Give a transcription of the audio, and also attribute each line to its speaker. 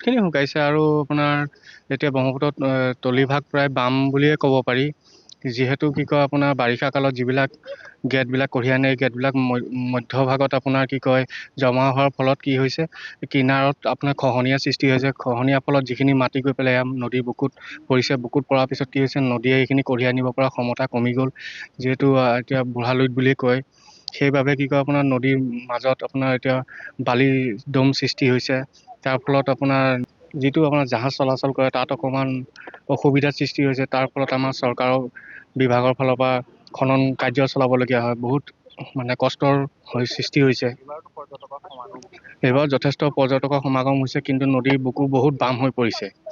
Speaker 1: বহুতখিনি শুকাইছে আৰু আপোনাৰ এতিয়া ব্ৰহ্মপুত্ৰত তলিভাগ প্ৰায় বাম বুলিয়ে ক'ব পাৰি। যিহেতু কি কয় আপোনাৰ বাৰিষা কালত যিবিলাক গেটবিলাক কঢ়িয়াই আনে, এই গেটবিলাক মধ্যভাগত আপোনাৰ কি কয় জমা হোৱাৰ ফলত কি হৈছে, কিনাৰত আপোনাৰ খহনীয়া সৃষ্টি হৈছে। খহনীয়াৰ ফলত যিখিনি মাটি গৈ পেলাই নদীৰ বুকুত পৰিছে, বুকুত পৰাৰ পিছত কি হৈছে, নদীয়ে এইখিনি কঢ়িয়াই নিব পৰা ক্ষমতা কমি গ'ল। যিহেতু এতিয়া বুঢ়ালুইত বুলি কয়, সেইবাবে কি কয় আপোনাৰ নদীৰ মাজত আপোনাৰ এতিয়া বালি দম সৃষ্টি হৈছে। তাৰ ফলত আপোনাৰ যিটো আপোনাৰ জাহাজ চলাচল কৰে তাত অকণমান অসুবিধাৰ সৃষ্টি হৈছে। তাৰ ফলত আমাৰ চৰকাৰৰ বিভাগৰ ফালৰ পৰা খনন কাৰ্য চলাবলগীয়া হয়। বহুত মানে কষ্টৰ সৃষ্টি হৈছে। এইবাৰ যথেষ্ট পৰ্যটকৰ সমাগম হৈছে, কিন্তু নদীৰ বুকু বহুত বাম হৈ পৰিছে।